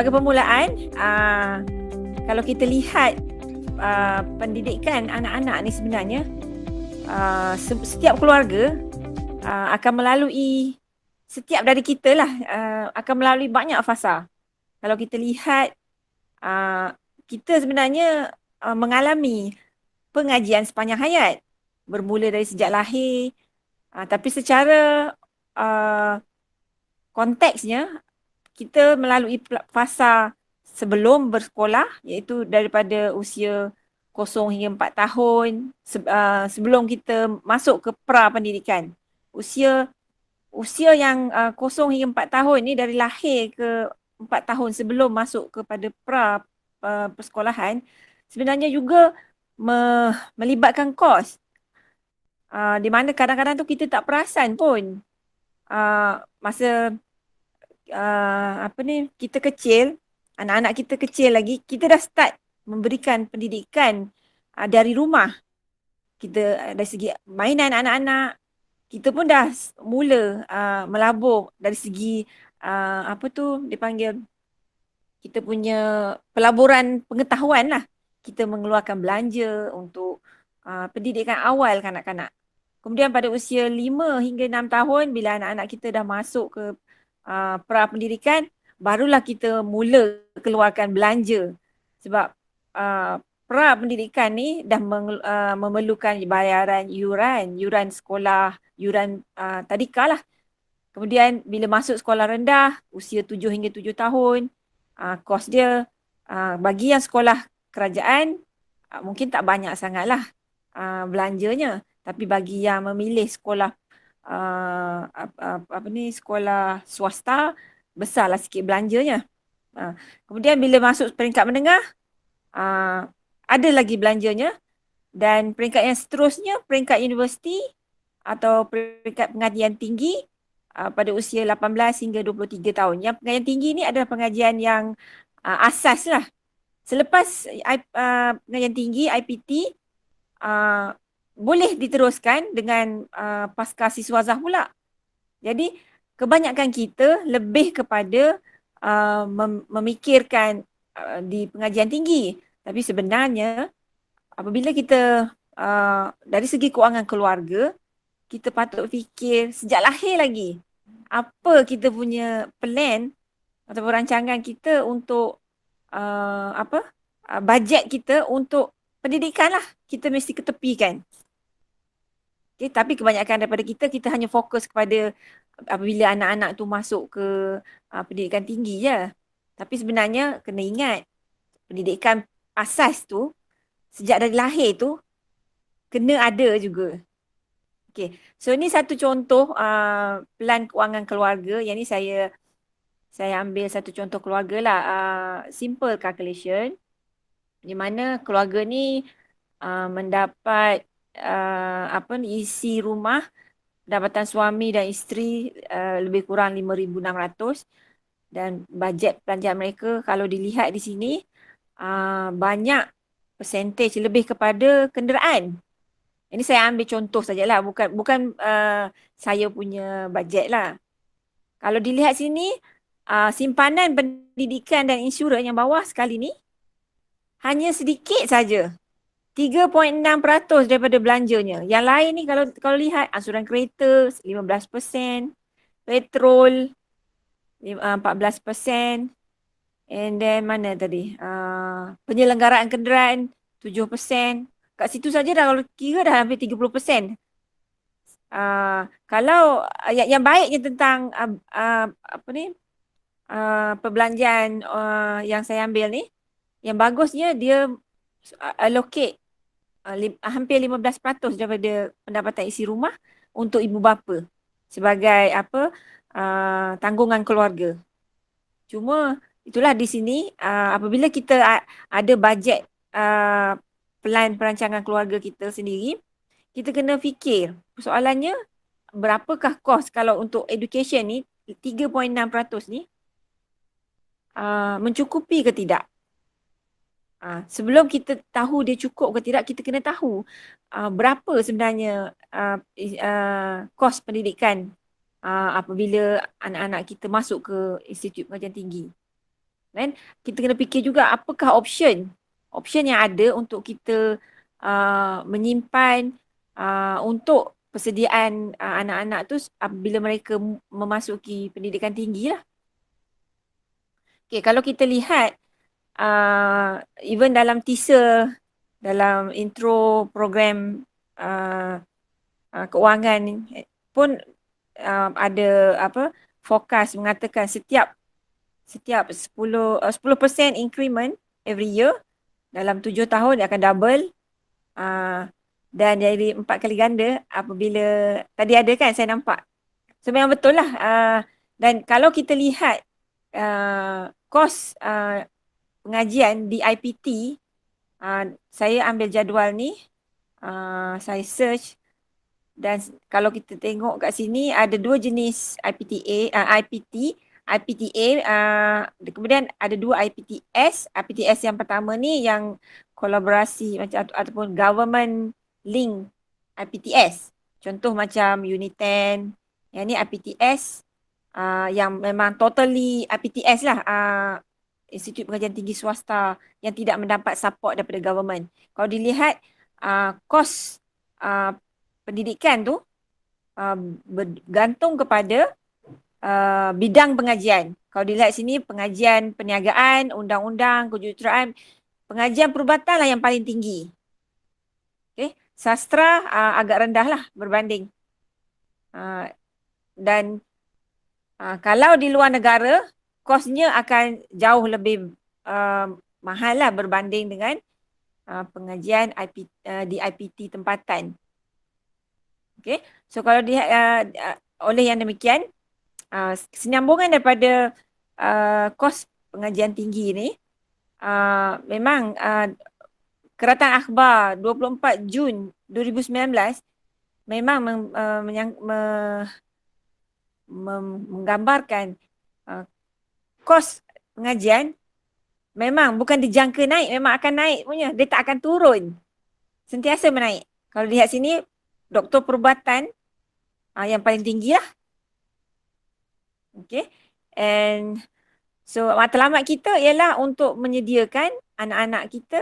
sebagai permulaan, kalau kita lihat pendidikan anak-anak ni sebenarnya, setiap keluarga akan melalui, setiap dari kita lah akan melalui banyak fasa. Kalau kita lihat, kita sebenarnya mengalami pengajian sepanjang hayat, bermula dari sejak lahir, tapi secara konteksnya kita melalui fasa sebelum bersekolah, iaitu daripada usia 0 hingga 4 tahun, sebelum kita masuk ke pra-pendidikan. Usia yang 0 hingga 4 tahun ni, dari lahir ke 4 tahun sebelum masuk kepada persekolahan, sebenarnya juga melibatkan kos. Di mana kadang-kadang tu kita tak perasan pun. Masa kita kecil, anak-anak kita kecil lagi, kita dah start memberikan pendidikan dari rumah. Kita dari segi mainan anak-anak, kita pun dah mula melabur dari segi kita punya pelaburan pengetahuan lah. Kita mengeluarkan belanja untuk pendidikan awal kanak-kanak. Kemudian pada usia 5 hingga 6 tahun, bila anak-anak kita dah masuk ke pra-pendidikan, barulah kita mula keluarkan belanja. Sebab pra-pendidikan ni dah memerlukan bayaran yuran sekolah, yuran tadika lah. Kemudian bila masuk sekolah rendah, usia 7 hingga 7 tahun, kos dia bagi yang sekolah kerajaan mungkin tak banyak sangatlah belanjanya. Tapi bagi yang memilih sekolah sekolah swasta, besarlah sikit belanjanya. Kemudian bila masuk peringkat menengah, ada lagi belanjanya. Dan peringkat yang seterusnya, peringkat universiti atau peringkat pengajian tinggi pada usia 18 hingga 23 tahun. Yang pengajian tinggi ni adalah pengajian yang asas lah. Selepas pengajian tinggi, IPT, boleh diteruskan dengan pasca siswazah pula. Jadi kebanyakan kita lebih kepada memikirkan di pengajian tinggi. Tapi sebenarnya apabila kita dari segi kewangan keluarga, kita patut fikir sejak lahir lagi, apa kita punya plan ataupun rancangan kita untuk bajet kita untuk pendidikan lah, kita mesti ketepikan. Okay, tapi kebanyakan daripada kita hanya fokus kepada apabila anak-anak tu masuk ke pendidikan tinggi je. Tapi sebenarnya kena ingat, pendidikan asas tu sejak dari lahir tu kena ada juga. Okay, so ni satu contoh plan kewangan keluarga. Yang ni saya ambil satu contoh keluarga lah, simple calculation, di mana keluarga ni mendapat isi rumah, pendapatan suami dan isteri lebih kurang 5,600, dan bajet belanjaan mereka kalau dilihat di sini banyak percentage lebih kepada kenderaan. Ini saya ambil contoh sajalah, bukan saya punya bajet lah. Kalau dilihat sini, simpanan pendidikan dan insurans yang bawah sekali ni hanya sedikit saja, 3.6% daripada belanjanya. Yang lain ni kalau lihat, ansuran kereta 15%, petrol 14%, and then mana tadi? Penyelenggaraan kenderaan 7%. Kat situ saja dah, kalau kira dah hampir 30%. Kalau yang baiknya tentang perbelanjaan yang saya ambil ni, yang bagusnya dia allocate hampir 15% daripada pendapatan isi rumah untuk ibu bapa sebagai tanggungan keluarga. Cuma itulah di sini apabila kita ada bajet plan perancangan keluarga kita sendiri, kita kena fikir persoalannya berapakah kos kalau untuk education ni 3.6% ni mencukupi ke tidak. Sebelum kita tahu dia cukup ke tidak, kita kena tahu berapa sebenarnya kos pendidikan apabila anak-anak kita masuk ke institut pengajian tinggi. Dan kita kena fikir juga apakah option yang ada untuk kita menyimpan untuk persediaan anak-anak tu bila mereka memasuki pendidikan tinggi lah. Okay, kalau kita lihat even dalam teaser, dalam intro program keuangan pun ada forecast mengatakan setiap 10% increment every year dalam 7 tahun dia akan double dan jadi 4 kali ganda apabila tadi ada kan saya nampak. So memang betul lah. Dan kalau kita lihat kos pengajian di IPT, saya ambil jadual ni, saya search dan kalau kita tengok kat sini ada dua jenis IPTA, kemudian ada dua IPTS. IPTS yang pertama ni yang kolaborasi macam ataupun government link IPTS. Contoh macam Uniten, yang ni IPTS yang memang totally IPTS lah, Institut Pengajian Tinggi Swasta yang tidak mendapat support daripada government. Kalau dilihat kos pendidikan tu bergantung kepada bidang pengajian. Kalau dilihat sini pengajian perniagaan, undang-undang, kejuruteraan, pengajian perubatan lah yang paling tinggi. Okay. Sastra agak rendah lah berbanding. Dan kalau di luar negara, kosnya akan jauh lebih mahal lah berbanding dengan pengajian di IPT tempatan. Okay. So kalau oleh yang demikian, kesinambungan daripada kos pengajian tinggi ni, memang Keratan Akhbar 24 Jun 2019 memang menggambarkan kos pengajian memang bukan dijangka naik, memang akan naik punya. Dia tak akan turun. Sentiasa menaik. Kalau lihat sini, doktor perubatan yang paling tinggi lah. Okay. And so matlamat kita ialah untuk menyediakan anak-anak kita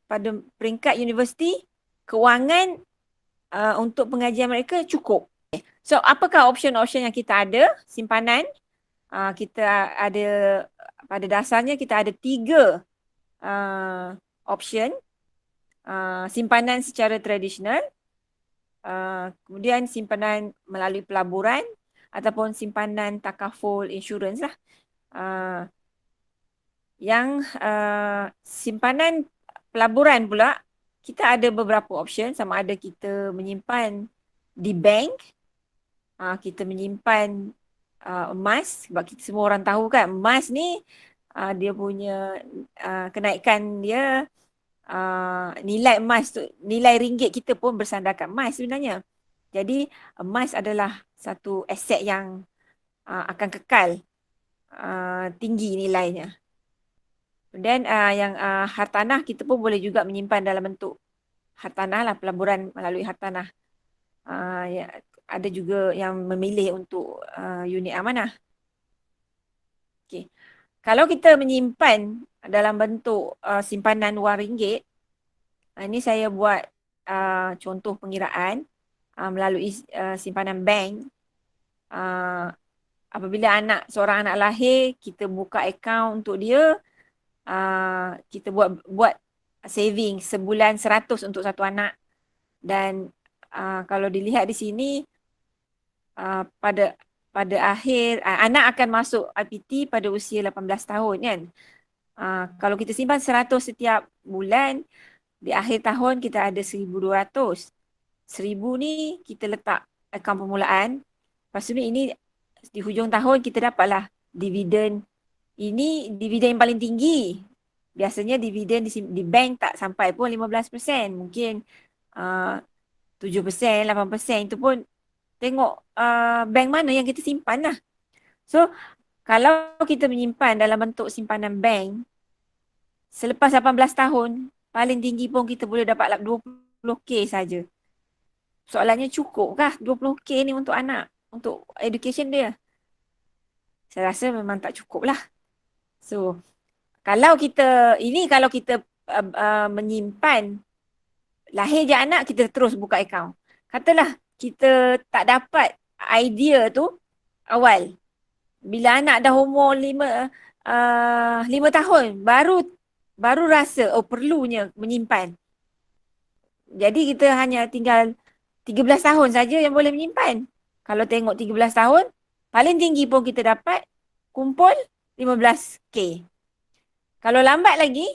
pada peringkat universiti, kewangan untuk pengajian mereka cukup. So apakah option-option yang kita ada? Simpanan. Kita ada, pada dasarnya kita ada 3 option. Simpanan secara tradisional, kemudian simpanan melalui pelaburan ataupun simpanan takaful insurans lah. Yang simpanan pelaburan pula, kita ada beberapa option, sama ada kita menyimpan di bank, kita menyimpan emas, sebab kita semua orang tahu kan emas ni dia punya kenaikan dia, nilai emas tu, nilai ringgit kita pun bersandarkan emas sebenarnya. Jadi emas adalah satu aset yang akan kekal tinggi nilainya. Dan yang hartanah kita pun boleh juga menyimpan dalam bentuk hartanah lah, pelaburan melalui hartanah. Ya, ada juga yang memilih untuk unit amanah. Okay. Kalau kita menyimpan dalam bentuk simpanan wang ringgit, ini saya buat contoh pengiraan melalui simpanan bank. Apabila seorang anak lahir, kita buka akaun untuk dia, kita buat saving sebulan 100 untuk satu anak. Dan kalau dilihat di sini, pada akhir anak akan masuk IPT pada usia 18 tahun kan. Kalau kita simpan 100 setiap bulan, di akhir tahun kita ada 1,200. 1,000 ni kita letak akaun permulaan. Lepas tu ini di hujung tahun kita dapatlah dividen. Ini dividen yang paling tinggi. Biasanya dividen di bank tak sampai pun 15%. Mungkin 7%, 8%. Itu pun tengok bank mana yang kita simpan lah. So, kalau kita menyimpan dalam bentuk simpanan bank, selepas 18 tahun, paling tinggi pun kita boleh dapat 20K saja. Soalannya cukupkah 20K ni untuk anak? Untuk education dia? Saya rasa memang tak cukup lah. So kalau kita menyimpan, lahir je anak, kita terus buka akaun. Katalah kita tak dapat idea tu awal. Bila anak dah umur 5 tahun, baru rasa perlunya menyimpan. Jadi kita hanya tinggal 13 tahun saja yang boleh menyimpan. Kalau tengok 13 tahun, paling tinggi pun kita dapat kumpul 15K. Kalau lambat lagi,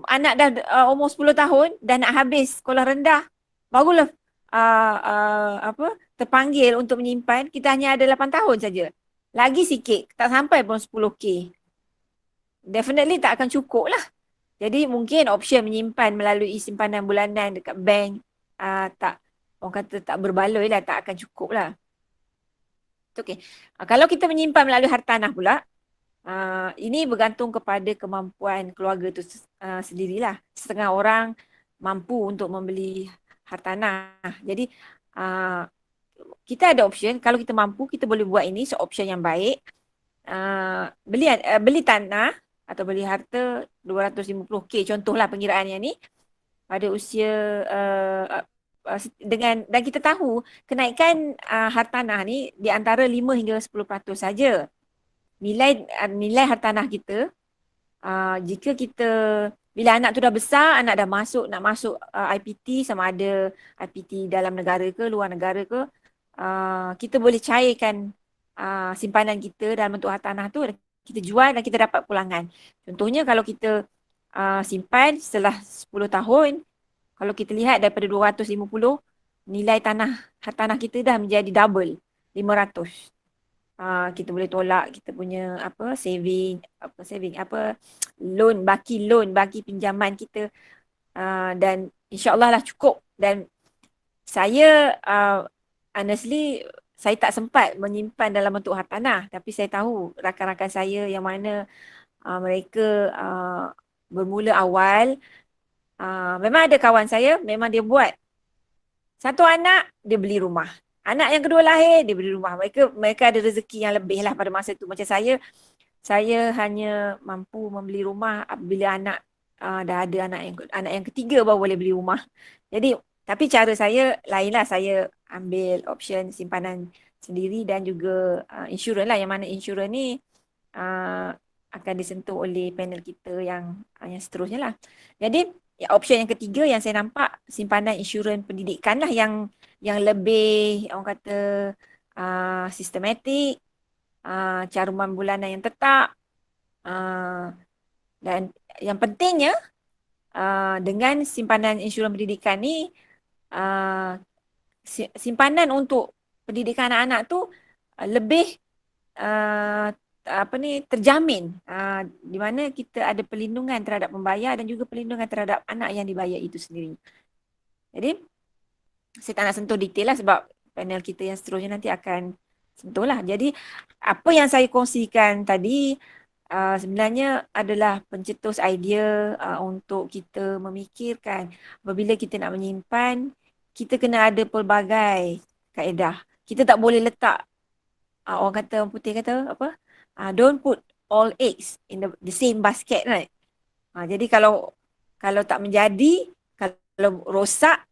anak dah umur 10 tahun dan nak habis sekolah rendah, barulah terpanggil untuk menyimpan. Kita hanya ada 8 tahun saja. Lagi sikit, tak sampai pun 10K. Definitely tak akan cukup lah. Jadi mungkin option menyimpan melalui simpanan bulanan dekat bank, orang kata tak berbaloi lah, tak akan cukup lah. Okay. Kalau kita menyimpan melalui hartanah pula, ini bergantung kepada kemampuan keluarga tu sendirilah. Setengah orang mampu untuk membeli hartanah. Jadi kita ada option, kalau kita mampu, kita boleh buat ini, option yang baik. Beli tanah atau beli harta 250K, contohlah pengiraannya ni, pada usia dan kita tahu kenaikan hartanah ni di antara 5 hingga 10% saja. Nilai hartanah kita, jika kita, bila anak tu dah besar, anak dah nak masuk IPT, sama ada IPT dalam negara ke luar negara ke, kita boleh cairkan simpanan kita dalam bentuk hartanah tu, kita jual dan kita dapat pulangan. Contohnya kalau kita simpan setelah 10 tahun, kalau kita lihat daripada 250, nilai hartanah kita dah menjadi double, 500. Kita boleh tolak kita punya baki pinjaman kita, dan insyaAllah lah cukup. Dan saya honestly, saya tak sempat menyimpan dalam bentuk hartanah, tapi saya tahu rakan-rakan saya yang mana mereka bermula awal, memang ada kawan saya, memang dia buat satu anak, dia beli rumah. Anak yang kedua lahir, dia beli rumah. Mereka ada rezeki yang lebih lah pada masa itu. Macam saya hanya mampu membeli rumah bila anak dah ada anak yang ketiga baru boleh beli rumah. Jadi, tapi cara saya lain lah. Saya ambil option simpanan sendiri dan juga insurans lah. Yang mana insurans ni akan disentuh oleh panel kita yang seterusnya lah. Jadi, option yang ketiga yang saya nampak, simpanan insurans pendidikan lah yang lebih, orang kata, sistematik, caruman bulanan yang tetap, dan yang pentingnya dengan simpanan insurans pendidikan ni, simpanan untuk pendidikan anak-anak tu lebih terjamin, di mana kita ada perlindungan terhadap pembayar dan juga perlindungan terhadap anak yang dibayar itu sendiri. Jadi saya tak nak sentuh detail lah sebab panel kita yang seterusnya nanti akan sentuh lah. Jadi apa yang saya kongsikan tadi sebenarnya adalah pencetus idea untuk kita memikirkan apabila kita nak menyimpan, kita kena ada pelbagai kaedah. Kita tak boleh letak, orang putih kata apa? Don't put all eggs in the same basket, right? Jadi kalau tak menjadi, kalau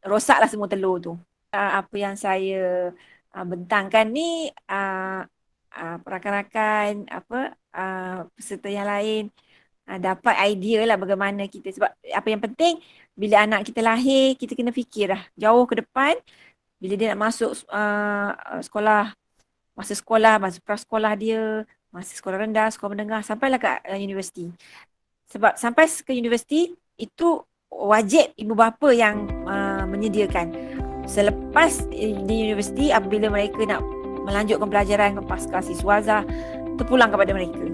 rosaklah semua telur tu. Apa yang saya bentangkan ni, rakan-rakan peserta yang lain dapat idea lah bagaimana kita, sebab apa yang penting bila anak kita lahir, kita kena fikir lah jauh ke depan. Bila dia nak masuk sekolah, masa prasekolah dia, masa sekolah rendah, sekolah menengah, sampailah ke universiti. Sebab sampai ke universiti, itu wajib ibu bapa yang menyediakan. Selepas di universiti, apabila mereka nak melanjutkan pelajaran ke pasca siswaza, terpulang kepada mereka.